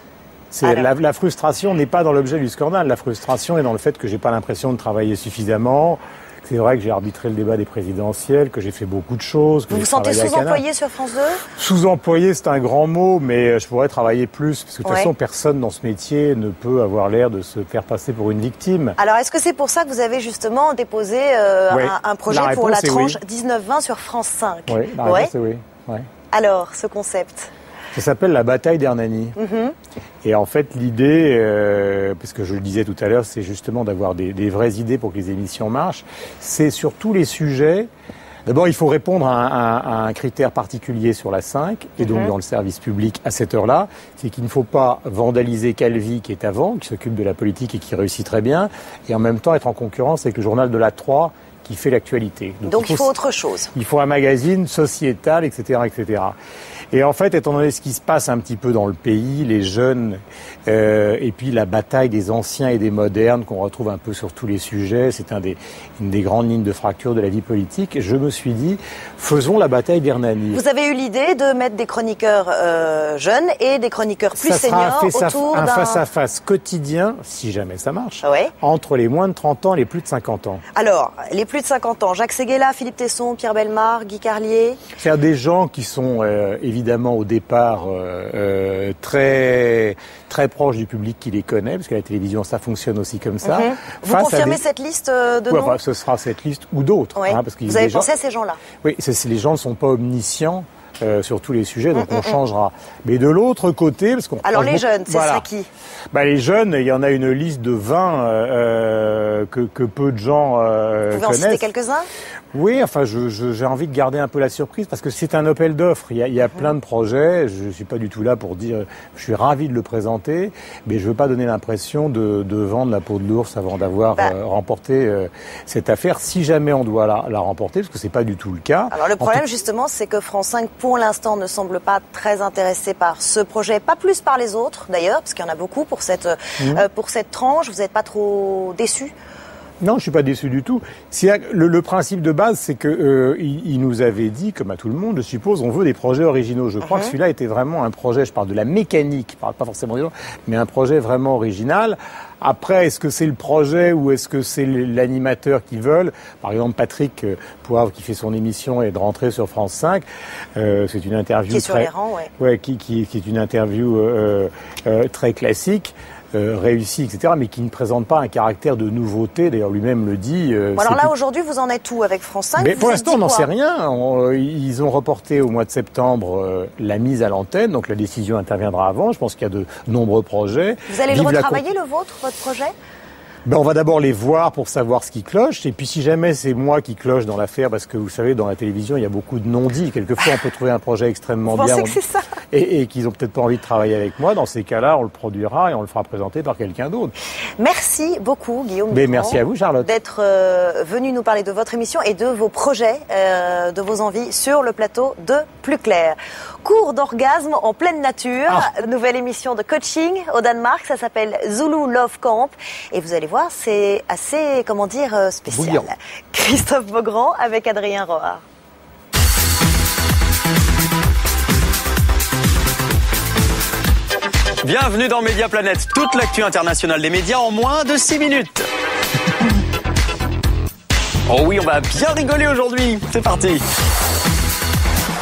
La frustration n'est pas dans l'objet du scandale. La frustration est dans le fait que j'ai pas l'impression de travailler suffisamment. C'est vrai que j'ai arbitré le débat des présidentielles, que j'ai fait beaucoup de choses. Vous vous sentez sous-employé sur France 2? Sous-employé, c'est un grand mot, mais je pourrais travailler plus. Parce que de toute façon, personne dans ce métier ne peut avoir l'air de se faire passer pour une victime. Alors, est-ce que c'est pour ça que vous avez justement déposé un projet pour la tranche 19-20 sur France 5? Oui, la réponse est oui. Ouais. Alors, ce concept? Ça s'appelle la bataille d'Hernani. Et en fait, l'idée, parce que je le disais tout à l'heure, c'est justement d'avoir des vraies idées pour que les émissions marchent. C'est sur tous les sujets. D'abord, il faut répondre à un critère particulier sur la 5, et donc dans le service public à cette heure-là, c'est qu'il ne faut pas vandaliser Calvi, qui est avant, qui s'occupe de la politique et qui réussit très bien, et en même temps être en concurrence avec le journal de la 3, qui fait l'actualité. Donc il faut autre chose. Il faut un magazine sociétal, etc., etc. Et en fait, étant donné ce qui se passe un petit peu dans le pays, les jeunes, et puis la bataille des anciens et des modernes qu'on retrouve un peu sur tous les sujets, c'est une des grandes lignes de fracture de la vie politique. Je me suis dit, faisons la bataille d'Hernani. Vous avez eu l'idée de mettre des chroniqueurs jeunes et des chroniqueurs plus seniors autour d'un... un face-à-face quotidien, si jamais ça marche, entre les moins de 30 ans et les plus de 50 ans. Alors, les plus de 50 ans, Jacques Séguéla, Philippe Tesson, Pierre Bellemare, Guy Carlier. C'est des gens qui sont évidemment au départ très proches du public qui les connaît, parce qu'à la télévision ça fonctionne aussi comme ça. Vous confirmez cette liste de noms? Ce sera cette liste ou d'autres. Parce vous avez pensé à ces gens-là? Oui, les gens ne sont pas omniscients. sur tous les sujets, donc on changera. Mais de l'autre côté, parce qu'on... Alors les jeunes, c'est ça qui? Les jeunes, il y en a une liste de 20 que peu de gens connaissent. Vous pouvez en citer quelques-uns? Oui, enfin, j'ai envie de garder un peu la surprise parce que c'est un appel d'offres. Il y a plein de projets. Je suis pas du tout là pour dire, je suis ravi de le présenter, mais je veux pas donner l'impression de vendre la peau de l'ours avant d'avoir remporté cette affaire. Si jamais on doit la remporter, parce que c'est pas du tout le cas. Alors le problème justement, c'est que France 5, pour l'instant, ne semble pas très intéressé par ce projet, pas plus par les autres d'ailleurs, parce qu'il y en a beaucoup pour cette tranche. Vous n'êtes pas trop déçu? Non, je suis pas déçu du tout. Le principe de base, c'est que il nous avait dit, comme à tout le monde, je suppose, on veut des projets originaux. Je crois que celui-là était vraiment un projet, je parle de la mécanique, je parle pas forcément des gens, mais un projet vraiment original. Après, est-ce que c'est le projet ou est-ce que c'est l'animateur qui veulent? Par exemple, Patrick Poivre, qui fait son émission, est de rentrer sur France 5. C'est une interview qui est sur les rangs, qui est une interview très classique. Réussi, etc., mais qui ne présente pas un caractère de nouveauté. D'ailleurs, lui-même le dit. Alors là, aujourd'hui, vous en êtes où avec France 5? Mais pour l'instant, on n'en sait rien. Ils ont reporté au mois de septembre la mise à l'antenne, donc la décision interviendra avant. Je pense qu'il y a de nombreux projets. Vous allez le retravailler, le vôtre, votre projet? On va d'abord les voir pour savoir ce qui cloche, et puis si jamais c'est moi qui cloche dans l'affaire, parce que vous savez, dans la télévision, il y a beaucoup de non-dits. Quelquefois, on peut trouver un projet extrêmement bien. Vous pensez que c'est ça? Et qu'ils ont peut-être pas envie de travailler avec moi. Dans ces cas-là, on le produira et on le fera présenter par quelqu'un d'autre. Merci beaucoup, Guillaume. Merci à vous, Charlotte. D'être venu nous parler de votre émission et de vos projets, de vos envies sur le plateau de Plus Clair. Cours d'orgasme en pleine nature. Nouvelle émission de coaching au Danemark. Ça s'appelle Zulu Love Camp. Et vous allez voir, c'est assez, spécial. Bouillant. Christophe Beaugrand avec Adrien Roard. Bienvenue dans Média Planète, toute l'actu internationale des médias en moins de 6 minutes. Oh oui, on va bien rigoler aujourd'hui. C'est parti.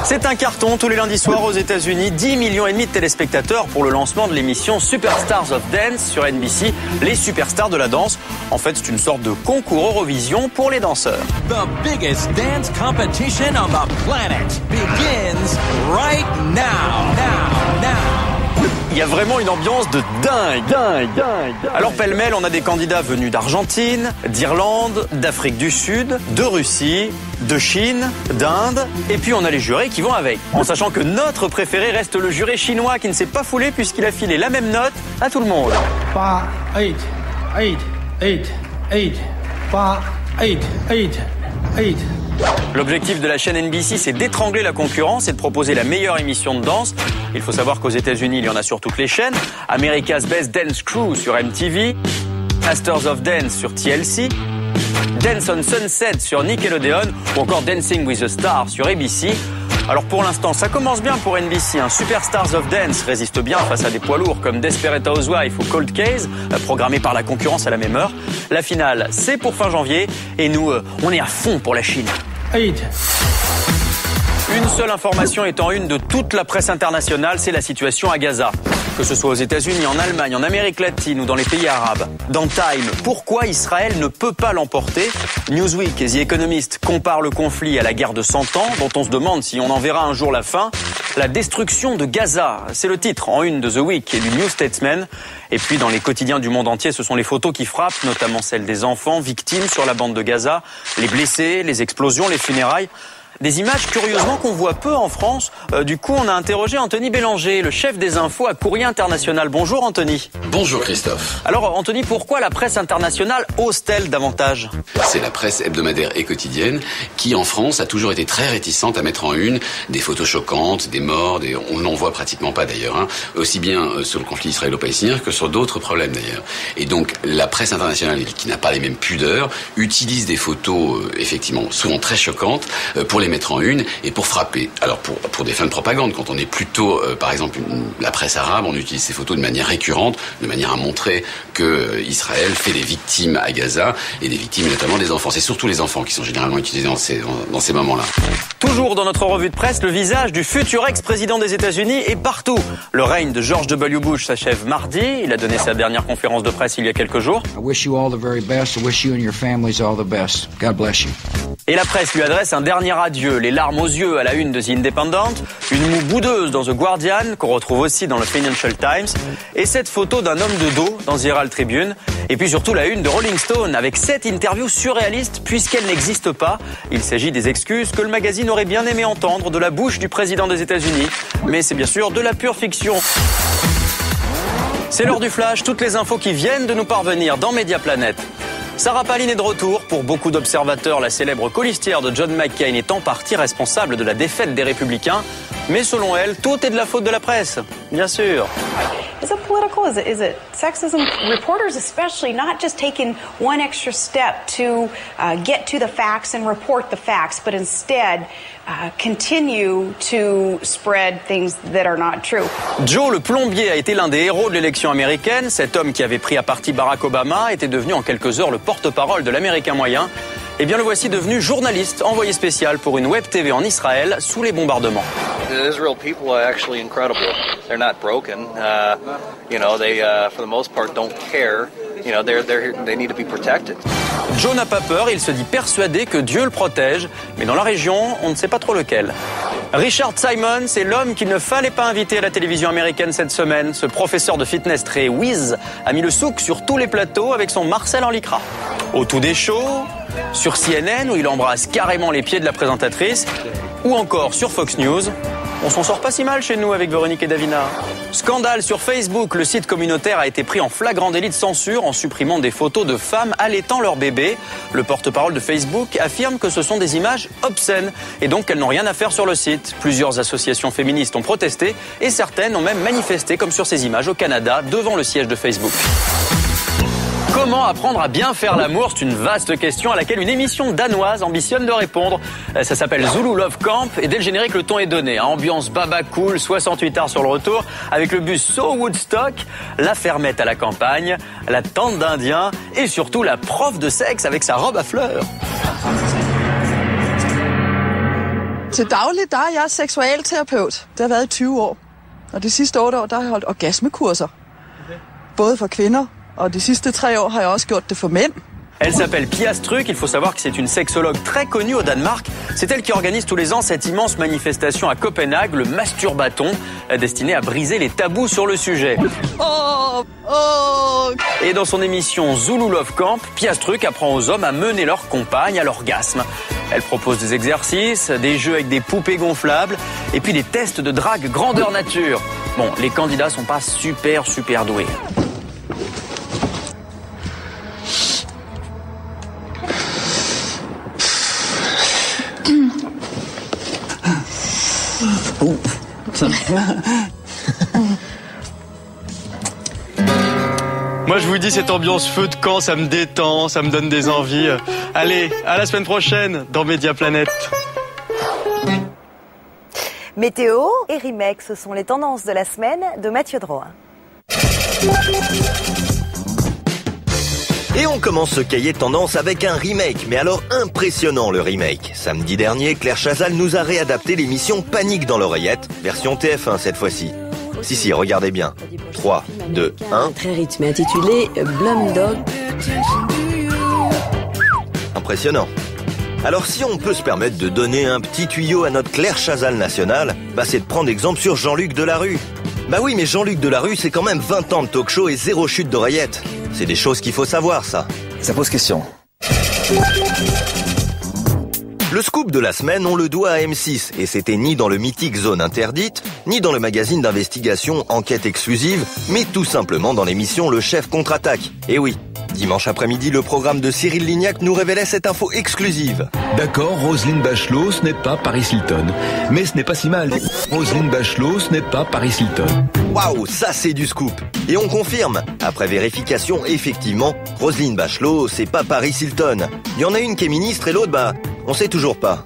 C'est un carton tous les lundis soirs aux États-Unis, 10,5 millions de téléspectateurs pour le lancement de l'émission Superstars of Dance sur NBC, les superstars de la danse. En fait, c'est une sorte de concours Eurovision pour les danseurs. The biggest dance competition on the planet begins right now. Il y a vraiment une ambiance de dingue. Alors pêle-mêle, on a des candidats venus d'Argentine, d'Irlande, d'Afrique du Sud, de Russie, de Chine, d'Inde, et puis on a les jurés qui vont avec. En sachant que notre préféré reste le juré chinois qui ne s'est pas foulé puisqu'il a filé la même note à tout le monde. 8, 8, 8, 8, 8, 8, 8. L'objectif de la chaîne NBC, c'est d'étrangler la concurrence et de proposer la meilleure émission de danse. Il faut savoir qu'aux États-Unis, il y en a sur toutes les chaînes. America's Best Dance Crew sur MTV, Masters of Dance sur TLC, Dance on Sunset sur Nickelodeon ou encore Dancing with the Stars sur ABC. Alors pour l'instant, ça commence bien pour NBC. Superstars of Dance résiste bien face à des poids lourds comme Desperate Housewives ou Cold Case, programmés par la concurrence à la même heure. La finale, c'est pour fin janvier et nous, on est à fond pour la Chine. Une seule information est en une de toute la presse internationale, c'est la situation à Gaza. Que ce soit aux États-Unis, en Allemagne, en Amérique latine ou dans les pays arabes. Dans Time, pourquoi Israël ne peut pas l'emporter? Newsweek et The Economist comparent le conflit à la guerre de 100 ans, dont on se demande si on en verra un jour la fin. La destruction de Gaza, c'est le titre en une de The Week et du New Statesman. Et puis dans les quotidiens du monde entier, ce sont les photos qui frappent, notamment celles des enfants victimes sur la bande de Gaza, les blessés, les explosions, les funérailles. Des images, curieusement, qu'on voit peu en France. Du coup, on a interrogé Anthony Bélanger, le chef des infos à Courrier International. Bonjour Anthony. Bonjour Christophe. Alors Anthony, pourquoi la presse internationale ose-t-elle davantage? C'est la presse hebdomadaire et quotidienne qui, en France, a toujours été très réticente à mettre en une des photos choquantes, des morts, on n'en voit pratiquement pas d'ailleurs, aussi bien sur le conflit israélo-palestinien que sur d'autres problèmes d'ailleurs. Et donc, la presse internationale, qui n'a pas les mêmes pudeurs, utilise des photos, effectivement, souvent très choquantes, pour les mettre en une et pour frapper. Alors pour des fins de propagande, quand on est plutôt, par exemple, la presse arabe, on utilise ces photos de manière récurrente, de manière à montrer que Israël fait des victimes à Gaza et des victimes notamment des enfants. C'est surtout les enfants qui sont généralement utilisés dans ces moments-là. Toujours dans notre revue de presse, le visage du futur ex-président des États-Unis est partout. Le règne de George W. Bush s'achève mardi. Il a donné sa dernière conférence de presse il y a quelques jours. I wish you all the very best. I wish you and your families all the best. God bless you. Et la presse lui adresse un dernier adieu radieux, les larmes aux yeux à la une de The Independent, une moue boudeuse dans The Guardian, qu'on retrouve aussi dans le Financial Times, et cette photo d'un homme de dos dans The Herald Tribune, et puis surtout la une de Rolling Stone, avec 7 interviews surréalistes puisqu'elles n'existent pas. Il s'agit des excuses que le magazine aurait bien aimé entendre de la bouche du président des États-Unis, mais c'est bien sûr de la pure fiction. C'est l'heure du flash, toutes les infos qui viennent de nous parvenir dans Mediaplanète. Sarah Palin est de retour. Pour beaucoup d'observateurs, la célèbre colistière de John McCain est en partie responsable de la défaite des Républicains. Mais selon elle, tout est de la faute de la presse. Bien sûr. Is it political? Is it sexism? Reporters especially not just taking one extra step to get to the facts and report the facts, but instead continue to spread things that are not true. Joe le plombier a été l'un des héros de l'élection américaine. Cet homme qui avait pris à partie Barack Obama était devenu en quelques heures le porte-parole de l'Américain moyen. Eh bien, le voici devenu journaliste, envoyé spécial pour une web TV en Israël sous les bombardements. The Israel people are actually incredible. They're not broken. They for the most part don't care. They need to be protected. Joe n'a pas peur, il se dit persuadé que Dieu le protège, mais dans la région, on ne sait pas trop lequel. Richard Simon, c'est l'homme qu'il ne fallait pas inviter à la télévision américaine cette semaine. Ce professeur de fitness très whiz a mis le souk sur tous les plateaux avec son Marcel en lycra. Au tout des shows, sur CNN où il embrasse carrément les pieds de la présentatrice, ou encore sur Fox News. On s'en sort pas si mal chez nous avec Véronique et Davina. Scandale sur Facebook, le site communautaire a été pris en flagrant délit de censure en supprimant des photos de femmes allaitant leur bébé. Le porte-parole de Facebook affirme que ce sont des images obscènes et donc qu'elles n'ont rien à faire sur le site. Plusieurs associations féministes ont protesté et certaines ont même manifesté comme sur ces images au Canada devant le siège de Facebook. Comment apprendre à bien faire l'amour? C'est une vaste question à laquelle une émission danoise ambitionne de répondre. Ça s'appelle Zulu Love Camp et dès le générique, le ton est donné. Ambiance baba cool, 68 heures sur le retour, avec le bus So Woodstock, la fermette à la campagne, la tente d'Indien et surtout la prof de sexe avec sa robe à fleurs. Til daglig, der er jeg seksualterapeut. Det har været i 20 år. Og de sidste 8 år, der har jeg holdt orgasmekurser. Både for kvinder. Og de sidste 3 år har jeg også gjort det for mænd. Elle s'appelle Pia Struck, il faut savoir que c'est une sexologue très connue au Danemark. C'est elle qui organise tous les ans cette immense manifestation à Copenhague, le Masturbaton, destiné à briser les tabous sur le sujet. Et dans son émission Zulu Love Camp, Pia Struck apprend aux hommes à mener leur compagne à l'orgasme. Elle propose des exercices, des jeux avec des poupées gonflables et puis des tests de drague grandeur nature. Bon, les candidats sont pas super doués. Moi je vous dis, cette ambiance feu de camp, ça me détend, ça me donne des envies. Allez, à la semaine prochaine dans Mediaplanète. Météo et remake, ce sont les tendances de la semaine de Mathieu Drouin. Et on commence ce cahier de tendance avec un remake, mais alors impressionnant le remake. Samedi dernier, Claire Chazal nous a réadapté l'émission Panique dans l'oreillette, version TF1 cette fois-ci. Si, regardez bien. 3, 2, 1. Très rythmé, intitulé Blumdog. Impressionnant. Alors si on peut se permettre de donner un petit tuyau à notre Claire Chazal nationale, c'est de prendre exemple sur Jean-Luc Delarue. Oui, mais Jean-Luc Delarue, c'est quand même 20 ans de talk-show et 0 chute d'oreillette. C'est des choses qu'il faut savoir, ça. Ça pose question. Le scoop de la semaine, on le doit à M6, et c'était ni dans le mythique Zone Interdite, ni dans le magazine d'investigation Enquête Exclusive, mais tout simplement dans l'émission Le Chef contre-attaque. Et oui, dimanche après-midi, le programme de Cyril Lignac nous révélait cette info exclusive. D'accord, Roselyne Bachelot, ce n'est pas Paris Hilton. Mais ce n'est pas si mal. Roselyne Bachelot, ce n'est pas Paris Hilton. Waouh, ça c'est du scoop. Et on confirme. Après vérification, effectivement, Roselyne Bachelot, c'est pas Paris Hilton. Il y en a une qui est ministre et l'autre, on sait toujours pas.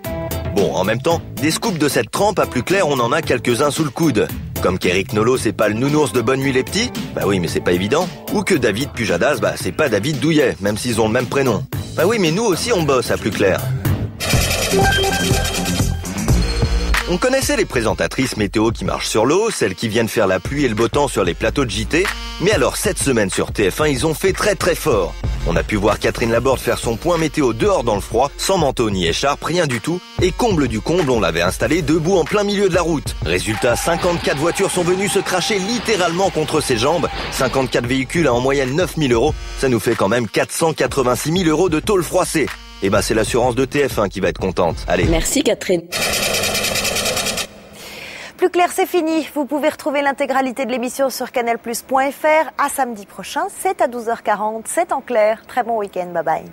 Bon, en même temps, des scoops de cette trempe, à plus clair, on en a quelques-uns sous le coude. Comme qu'Éric Nolot, c'est pas le nounours de Bonne Nuit les Petits. Oui, mais c'est pas évident. Ou que David Pujadas, c'est pas David Douillet, même s'ils ont le même prénom. Oui, mais nous aussi on bosse, à plus clair. On connaissait les présentatrices météo qui marchent sur l'eau, celles qui viennent faire la pluie et le beau temps sur les plateaux de JT. Mais alors, cette semaine sur TF1, ils ont fait très fort. On a pu voir Catherine Laborde faire son point météo dehors dans le froid, sans manteau ni écharpe, rien du tout. Et comble du comble, on l'avait installé debout en plein milieu de la route. Résultat, 54 voitures sont venues se cracher littéralement contre ses jambes. 54 véhicules à en moyenne 9 000 €. Ça nous fait quand même 486 000 € de tôle froissée. Et c'est l'assurance de TF1 qui va être contente. Allez. Merci Catherine. Plus clair, c'est fini. Vous pouvez retrouver l'intégralité de l'émission sur canalplus.fr. À samedi prochain, c'est à 12h40. C'est en clair. Très bon week-end. Bye bye.